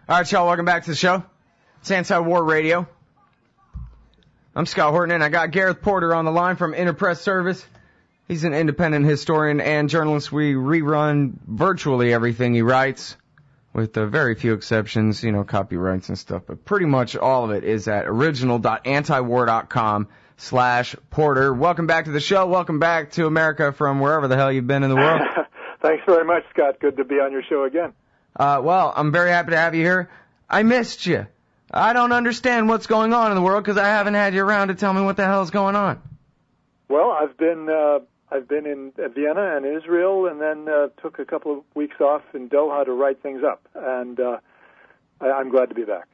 All right, y'all, welcome back to the show. It's Anti-War Radio. I'm Scott Horton, and I got Gareth Porter on the line from Interpress Service. He's an independent historian and journalist. We rerun virtually everything he writes, with very few exceptions, copyrights and stuff. But pretty much all of it is at original.antiwar.com/Porter. Welcome back to the show. Welcome back to America from wherever the hell you've been in the world. Thanks very much, Scott. Good to be on your show again. Well, I'm very happy to have you here. I missed you. I don't understand what's going on in the world because I haven't had you around to tell me what the hell's going on. Well, I've been in Vienna and Israel, and then took a couple of weeks off in Doha to write things up, and I'm glad to be back.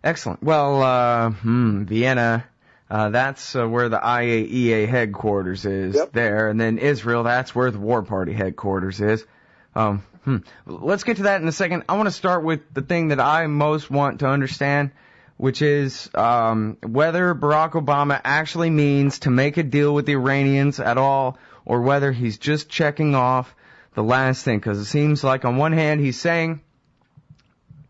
Excellent. Well, Vienna, that's where the IAEA headquarters is. Yep. There, and then Israel, that's where the War Party headquarters is. Let's get to that in a second. I want to start with the thing that I most want to understand, which is whether Barack Obama actually means to make a deal with the Iranians at all, or whether he's just checking off the last thing. Because it seems like on one hand he's saying,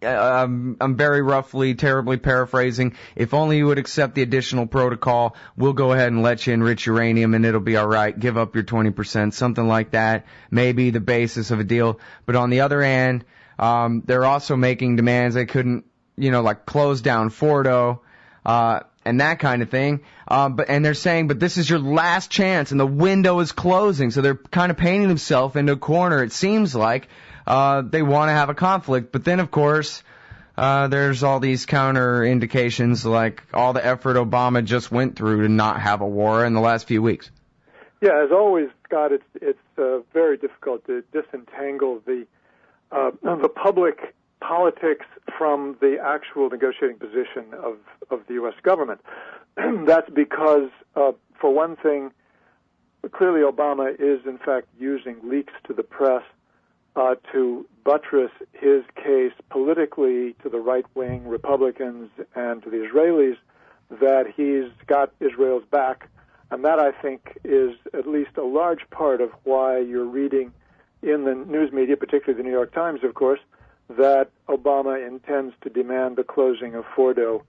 I'm very roughly, terribly paraphrasing, if only you would accept the additional protocol, we'll go ahead and let you enrich uranium and it'll be all right. Give up your 20%, something like that, maybe the basis of a deal. But on the other hand, they're also making demands they couldn't, like close down Fordo, and that kind of thing. And they're saying, but this is your last chance and the window is closing. So they're kind of painting themselves into a corner, it seems like. They want to have a conflict, but then, of course, there's all these counter indications, like all the effort Obama just went through to not have a war in the last few weeks. Yeah, as always, Scott, it's very difficult to disentangle the public politics from the actual negotiating position of the U.S. government. That's because, for one thing, clearly Obama is, in fact, using leaks to the press to buttress his case politically to the right-wing Republicans and to the Israelis that he's got Israel's back. And that, I think, is at least a large part of why you're reading in the news media, particularly the New York Times, of course, that Obama intends to demand the closing of Fordo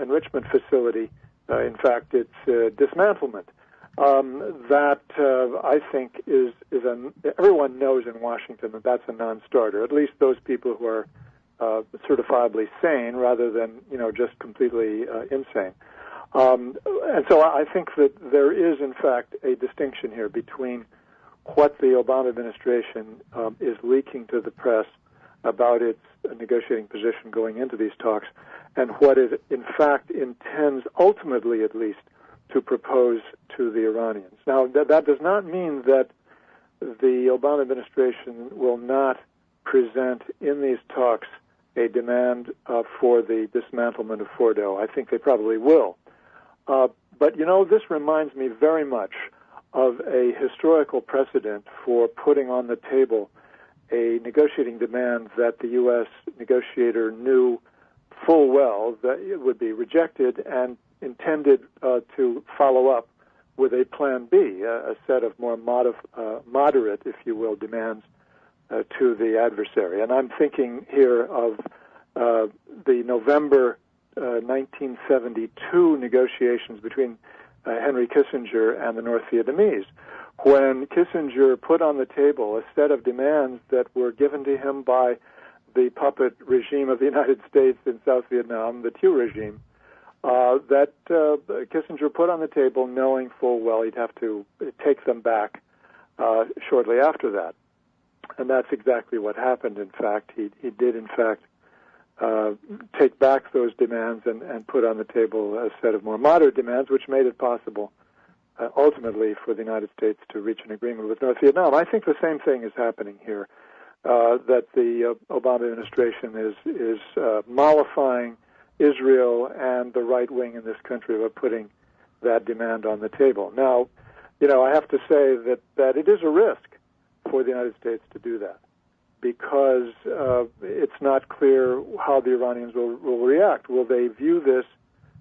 enrichment facility. In fact, its dismantlement. That I think is everyone knows in Washington that that's a non-starter. At least those people who are certifiably sane, rather than just completely insane. And so I think that there is, in fact, a distinction here between what the Obama administration is leaking to the press about its negotiating position going into these talks, and what it, in fact, intends, ultimately at least, to propose to the Iranians. Now, that does not mean that the Obama administration will not present in these talks a demand for the dismantlement of Fordo. I think they probably will. But, this reminds me very much of a historical precedent for putting on the table a negotiating demand that the U.S. negotiator knew full well that it would be rejected and intended to follow up with a plan B, a set of more moderate, if you will, demands to the adversary. And I'm thinking here of the November 1972 negotiations between Henry Kissinger and the North Vietnamese, when Kissinger put on the table a set of demands that were given to him by the puppet regime of the United States in South Vietnam, the Thieu regime, that Kissinger put on the table knowing full well he'd have to take them back shortly after that. And that's exactly what happened, in fact. He did, in fact, take back those demands and put on the table a set of more moderate demands, which made it possible, ultimately, for the United States to reach an agreement with North Vietnam. I think the same thing is happening here, that the Obama administration is mollifying Israel and the right wing in this country by putting that demand on the table. Now, I have to say that it is a risk for the United States to do that, because it's not clear how the Iranians will react. Will they view this,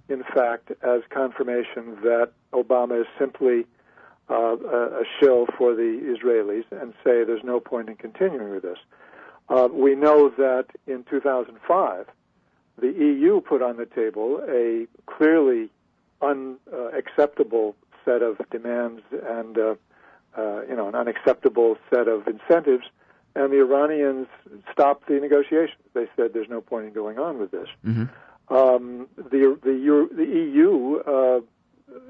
in fact, as confirmation that Obama is simply a shill for the Israelis and say there's no point in continuing with this? We know that in 2005, the EU put on the table a clearly unacceptable set of demands and an unacceptable set of incentives, and the Iranians stopped the negotiations. They said there's no point in going on with this. Mm-hmm. The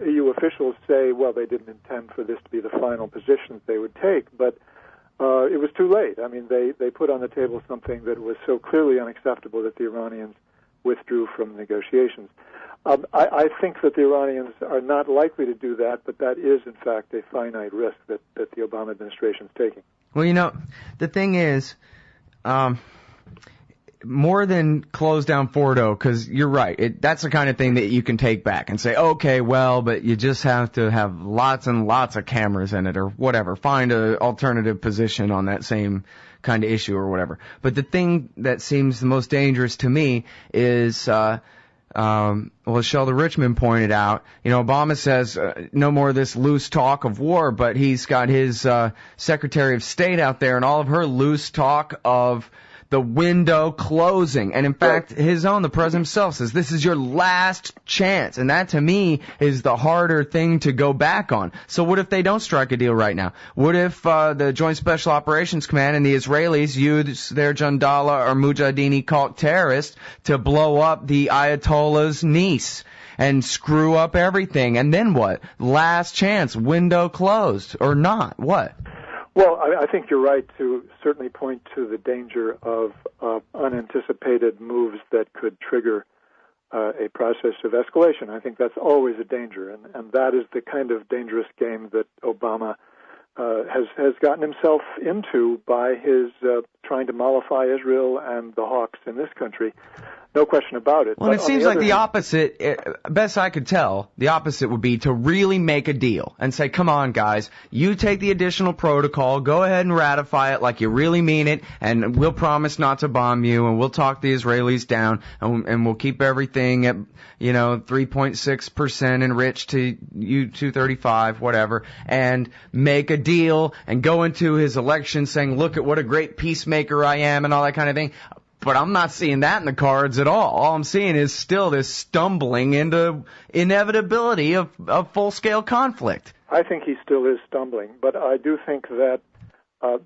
EU officials say, well, they didn't intend for this to be the final position they would take, but it was too late. I mean, they put on the table something that was so clearly unacceptable that the Iranians withdrew from negotiations. I think that the Iranians are not likely to do that, but that is, in fact, a finite risk that the Obama administration is taking. Well, the thing is, more than close down Fordo, because you're right, that's the kind of thing that you can take back and say, okay, well, but you just have to have lots and lots of cameras in it or whatever. Find an alternative position on that same kind of issue or whatever. But the thing that seems the most dangerous to me is, as Sheldon Richmond pointed out, Obama says no more of this loose talk of war, but he's got his Secretary of State out there and all of her loose talk of the window closing. And in fact, the president himself says this is your last chance. And that to me is the harder thing to go back on. So what if they don't strike a deal right now? What if the Joint Special Operations Command and the Israelis use their Jandala or Mujahideen cult terrorists to blow up the Ayatollah's niece and screw up everything? And then what? Last chance, window closed or not? What? Well, I think you're right to certainly point to the danger of unanticipated moves that could trigger a process of escalation. I think that's always a danger, and that is the kind of dangerous game that Obama has gotten himself into by his trying to mollify Israel and the hawks in this country. No question about it. Well, it seems like the opposite, best I could tell, the opposite would be to really make a deal and say, come on, guys, you take the additional protocol, go ahead and ratify it like you really mean it, and we'll promise not to bomb you, and we'll talk the Israelis down, and we'll keep everything at, 3.6% enriched to U-235, whatever, and make a deal and go into his election saying, look at what a great peacemaker I am and all that kind of thing. But I'm not seeing that in the cards at all. All I'm seeing is still this stumbling into inevitability of full-scale conflict. I think he still is stumbling, but I do think that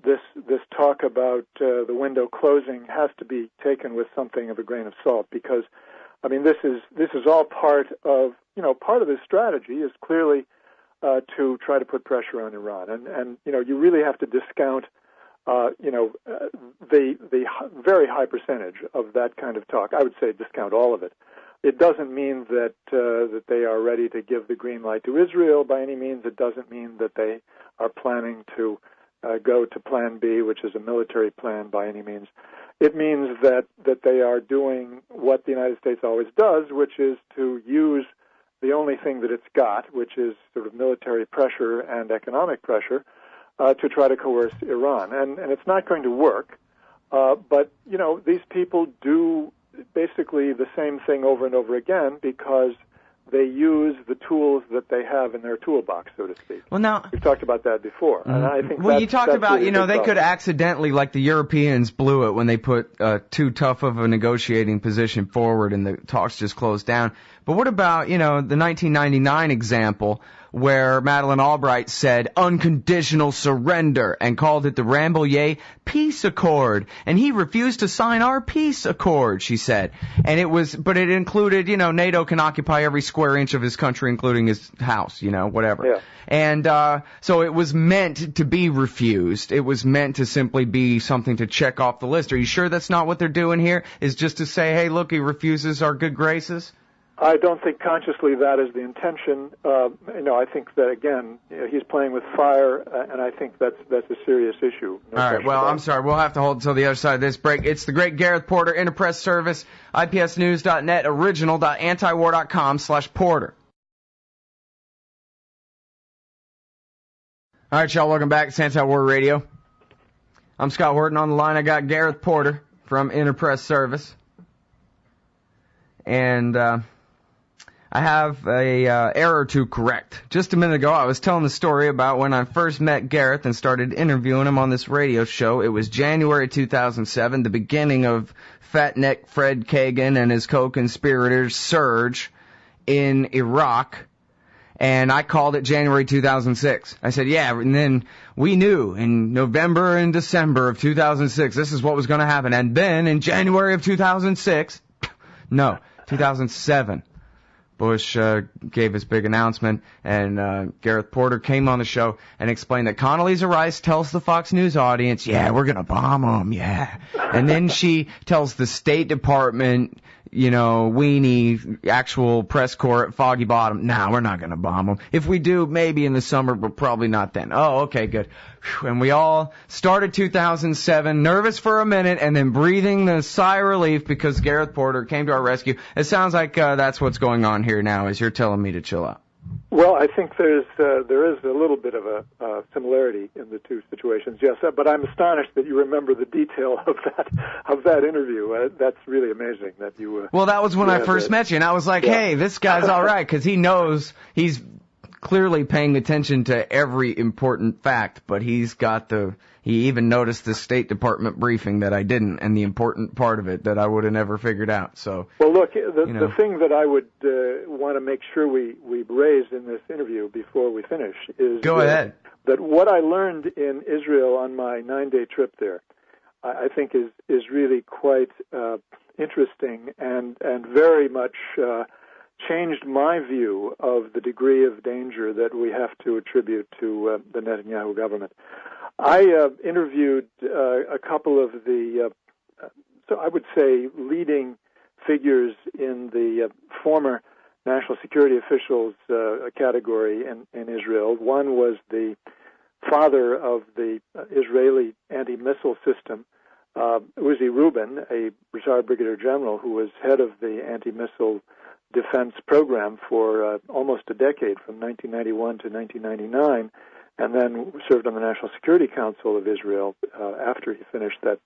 this talk about the window closing has to be taken with something of a grain of salt, because I mean this is all part of his strategy is clearly to try to put pressure on Iran, and you really have to discount the very high percentage of that kind of talk. I would say discount all of it. It doesn't mean that they are ready to give the green light to Israel by any means. It doesn't mean that they are planning to go to Plan B, which is a military plan, by any means. It means that they are doing what the United States always does, which is to use the only thing that it's got, which is sort of military pressure and economic pressure, to try to coerce Iran. And it's not going to work. But, these people do basically the same thing over and over again because they use the tools that they have in their toolbox, so to speak. Well, now we've talked about that before. And I think you talked about, they could accidentally, like the Europeans blew it when they put too tough of a negotiating position forward and the talks just closed down. But what about, the 1999 example where Madeleine Albright said unconditional surrender and called it the Rambouillet Peace Accord, and he refused to sign our peace accord, she said. And but it included, NATO can occupy every square inch of his country, including his house, whatever. Yeah. And so it was meant to be refused. It was meant to simply be something to check off the list. Are you sure that's not what they're doing here? Is just to say, hey, look, he refuses our good graces? I don't think consciously that is the intention. I think that, again, he's playing with fire, and I think that's a serious issue. All right, well, I'm sorry. We'll have to hold until the other side of this break. It's the great Gareth Porter, Interpress Service, IPSnews.net, original.antiwar.com/Porter. All right, y'all, welcome back to Anti-War Radio. I'm Scott Horton. On the line, I got Gareth Porter from Interpress Service. And I have a error to correct. Just a minute ago, I was telling the story about when I first met Gareth and started interviewing him on this radio show. It was January 2007, the beginning of Fat Neck Fred Kagan and his co-conspirators' surge in Iraq. And I called it January 2006. I said, yeah, and then we knew in November and December of 2006 this is what was going to happen. And then in January of 2006, no, 2007, Bush gave his big announcement, and Gareth Porter came on the show and explained that Condoleezza Rice tells the Fox News audience, yeah, we're going to bomb them, yeah. And then she tells the State Department, weenie, actual press corps at Foggy Bottom, nah, we're not going to bomb them. If we do, maybe in the summer, but probably not then. Oh, okay, good. And we all started 2007, nervous for a minute, and then breathing the sigh of relief because Gareth Porter came to our rescue. It sounds like that's what's going on here now, as you're telling me to chill out. Well, I think there is a little bit of a similarity in the two situations. Yes, but I'm astonished that you remember the detail of that interview. That's really amazing that you. Well, that was when I first met you, and I was like, hey, this guy's all right because he knows he's clearly paying attention to every important fact, but he even noticed the State Department briefing that I didn't, and the important part of it that I would have never figured out. So, well, look, the thing that I would want to make sure we raise in this interview before we finish is that what I learned in Israel on my 9-day trip there, I think is really quite interesting and very much changed my view of the degree of danger that we have to attribute to the Netanyahu government. I interviewed a couple of the, so I would say, leading figures in the former national security officials category in Israel. One was the father of the Israeli anti-missile system, Uzi Rubin, a retired brigadier general who was head of the anti-missile defense program for almost a decade, from 1991 to 1999, and then served on the National Security Council of Israel after he finished that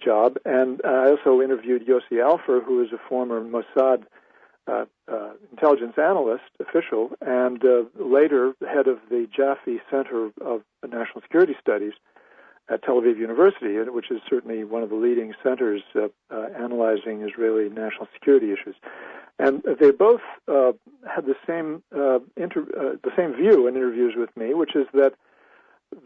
job. And I also interviewed Yossi Alfer, who is a former Mossad intelligence analyst official, and later head of the Jaffe Center of National Security Studies at Tel Aviv University, which is certainly one of the leading centers analyzing Israeli national security issues. And they both had the same view in interviews with me, which is that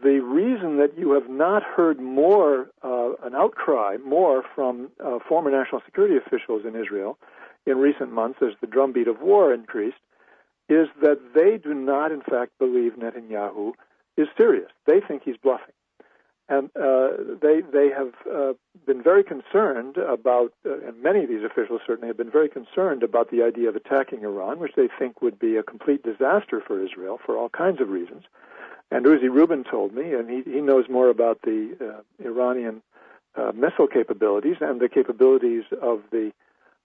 the reason that you have not heard more an outcry more from former national security officials in Israel in recent months as the drumbeat of war increased is that they do not, in fact, believe Netanyahu is serious. They think he's bluffing. And they have been very concerned about, and many of these officials certainly have been very concerned about the idea of attacking Iran, which they think would be a complete disaster for Israel for all kinds of reasons. And Uzi Rubin told me, and he knows more about the Iranian missile capabilities and the capabilities of the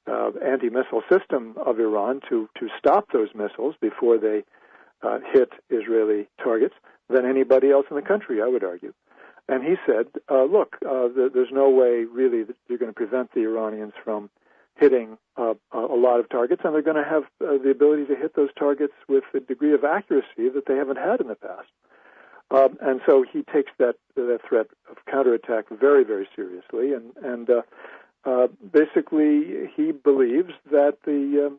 anti-missile system of Iran to stop those missiles before they hit Israeli targets than anybody else in the country, I would argue. And he said, look, there's no way really that you're going to prevent the Iranians from hitting a lot of targets, and they're going to have the ability to hit those targets with a degree of accuracy that they haven't had in the past. And so he takes that threat of counterattack very, very seriously, and basically he believes that the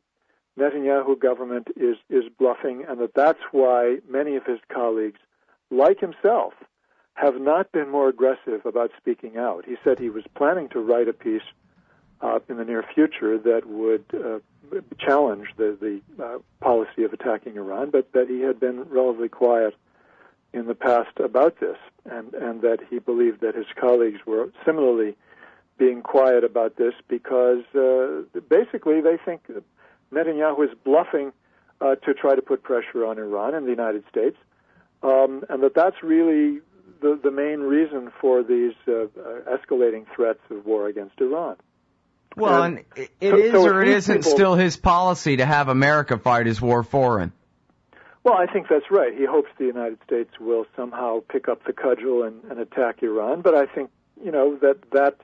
Netanyahu government is bluffing, and that's why many of his colleagues, like himself, have not been more aggressive about speaking out. He said he was planning to write a piece in the near future that would challenge the policy of attacking Iran, but that he had been relatively quiet in the past about this, and that he believed that his colleagues were similarly being quiet about this because basically they think Netanyahu is bluffing to try to put pressure on Iran and the United States, and that's really the main reason for these escalating threats of war against Iran. Well, and it is or it isn't still his policy to have America fight his war for him. Well, I think that's right. He hopes the United States will somehow pick up the cudgel and attack Iran. But I think, that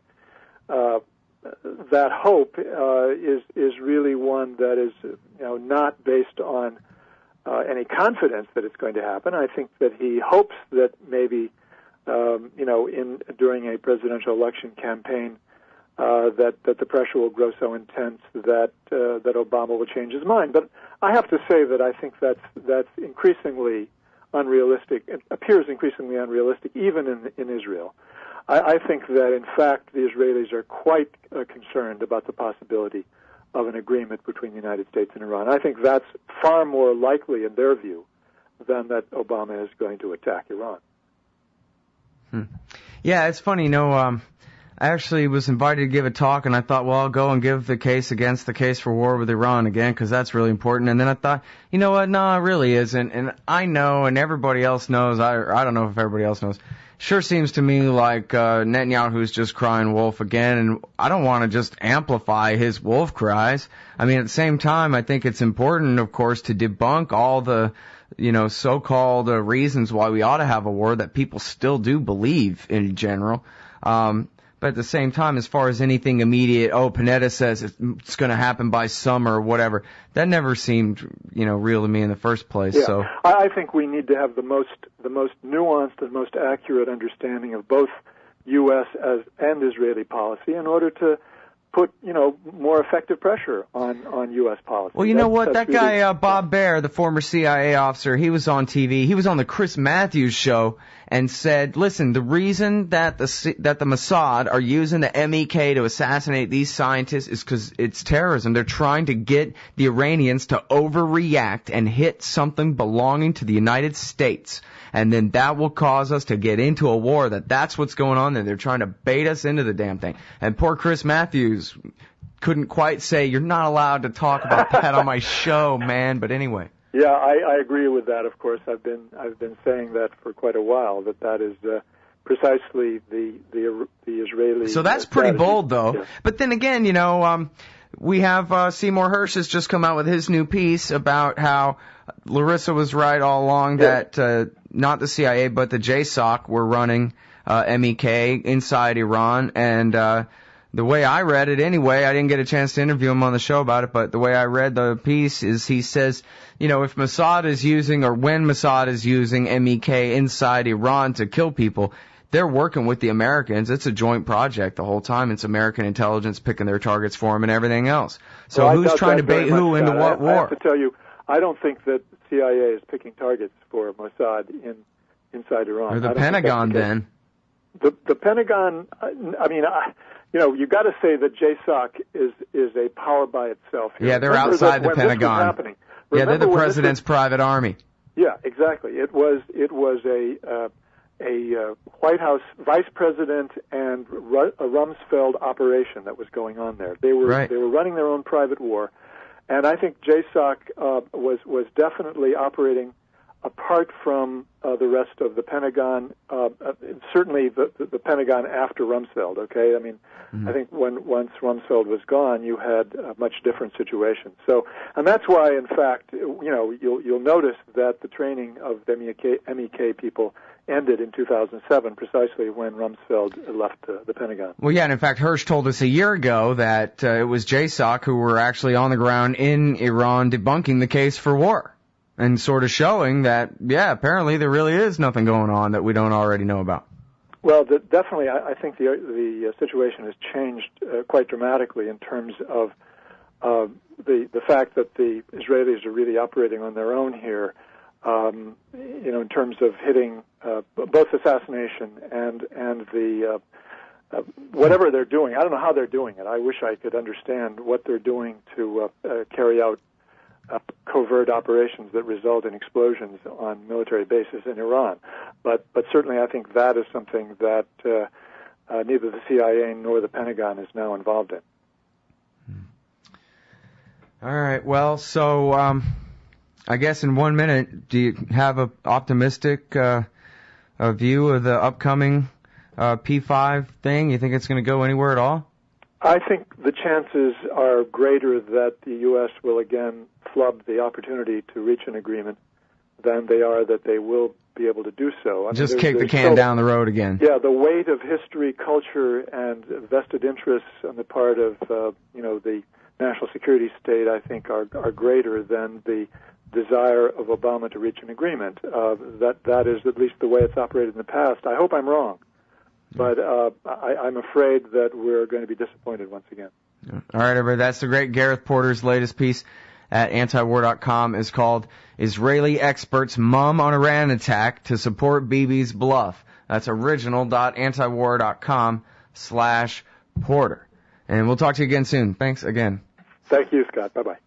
that hope is really one that is not based on any confidence that it's going to happen. I think that he hopes that maybe during a presidential election campaign that the pressure will grow so intense that Obama will change his mind. But I have to say that I think that's increasingly unrealistic. It appears increasingly unrealistic, even in Israel. I think that, in fact, the Israelis are quite concerned about the possibility of an agreement between the United States and Iran. I think that's far more likely, in their view, than that Obama is going to attack Iran. Yeah, it's funny, I actually was invited to give a talk, and I thought, well, I'll go and give the case against the case for war with Iran again, because that's really important. And then I thought, you know what, no, it really isn't. And I know, and everybody else knows, I don't know if everybody else knows, sure seems to me like Netanyahu's just crying wolf again, and I don't want to just amplify his wolf cries. I mean, at the same time, I think it's important, of course, to debunk all the so-called reasons why we ought to have a war that people still do believe in general. But at the same time, as far as anything immediate, Panetta says it's going to happen by summer or whatever, that never seemed, real to me in the first place. Yeah. So I think we need to have the most nuanced and most accurate understanding of both U.S. and Israeli policy in order to put, more effective pressure on U.S. policy. Well, you know what? That guy, Bob Baer, the former CIA officer, he was on TV. He was on the Chris Matthews show and said, listen, the reason that the Mossad are using the MEK to assassinate these scientists is because it's terrorism. They're trying to get the Iranians to overreact and hit something belonging to the United States. And then that will cause us to get into a war. That's what's going on there. They're trying to bait us into the damn thing. And poor Chris Matthews couldn't quite say, you're not allowed to talk about that on my show, man. But anyway. Yeah, I agree with that. Of course, I've been saying that for quite a while. That is precisely the Israeli. So that's pretty strategy. bold, though. Yeah. But then again, we have Seymour Hersh has just come out with his new piece about how Larissa was right all along that not the CIA but the JSOC were running MEK inside Iran, and the way I read it anyway, I didn't get a chance to interview him on the show about it, but the way I read the piece is he says, if Mossad is using, or when Mossad is using MEK inside Iran to kill people, they're working with the Americans. It's a joint project the whole time. It's American intelligence picking their targets for them and everything else. So who's trying to bait who into what war? I have to tell you, I don't think that CIA is picking targets for Mossad inside Iran. Or the Pentagon, then. The Pentagon, you got to say that JSOC is a power by itself here. Yeah, they're outside the Pentagon. Yeah, they're the president's private army. Yeah, exactly. It was a White House vice president and a Rumsfeld operation that was going on there. They were running their own private war, and I think JSOC was definitely operating apart from the rest of the Pentagon. Certainly the Pentagon after Rumsfeld. Okay, I mean, I think once Rumsfeld was gone, you had a much different situation. So, and that's why, in fact, you'll notice that the training of the MEK people ended in 2007, precisely when Rumsfeld left the Pentagon. Well, yeah, and in fact, Hersh told us a year ago that it was JSOC who were actually on the ground in Iran debunking the case for war and sort of showing that, yeah, apparently there really is nothing going on that we don't already know about. Well, definitely, I think the situation has changed quite dramatically in terms of the fact that the Israelis are really operating on their own here. In terms of hitting both assassination and the whatever they're doing. I don't know how they're doing it. I wish I could understand what they're doing to carry out covert operations that result in explosions on military bases in Iran. But certainly I think that is something that neither the CIA nor the Pentagon is now involved in. All right. Well, so I guess in 1 minute, do you have an optimistic a view of the upcoming P5 thing? You think it's going to go anywhere at all? I think the chances are greater that the U.S. will again flub the opportunity to reach an agreement than they are that they will be able to do so. I mean, just kick the can down the road again. Yeah, the weight of history, culture, and vested interests on the part of the national security state, I think, are greater than the desire of Obama to reach an agreement. That is at least the way it's operated in the past. I hope I'm wrong, but I'm afraid that we're going to be disappointed once again. All right, everybody, that's the great Gareth Porter's latest piece at antiwar.com is called Israeli Experts Mum on Iran Attack to Support Bibi's Bluff. That's original.antiwar.com/Porter. And we'll talk to you again soon. Thanks again. Thank you, Scott. Bye-bye.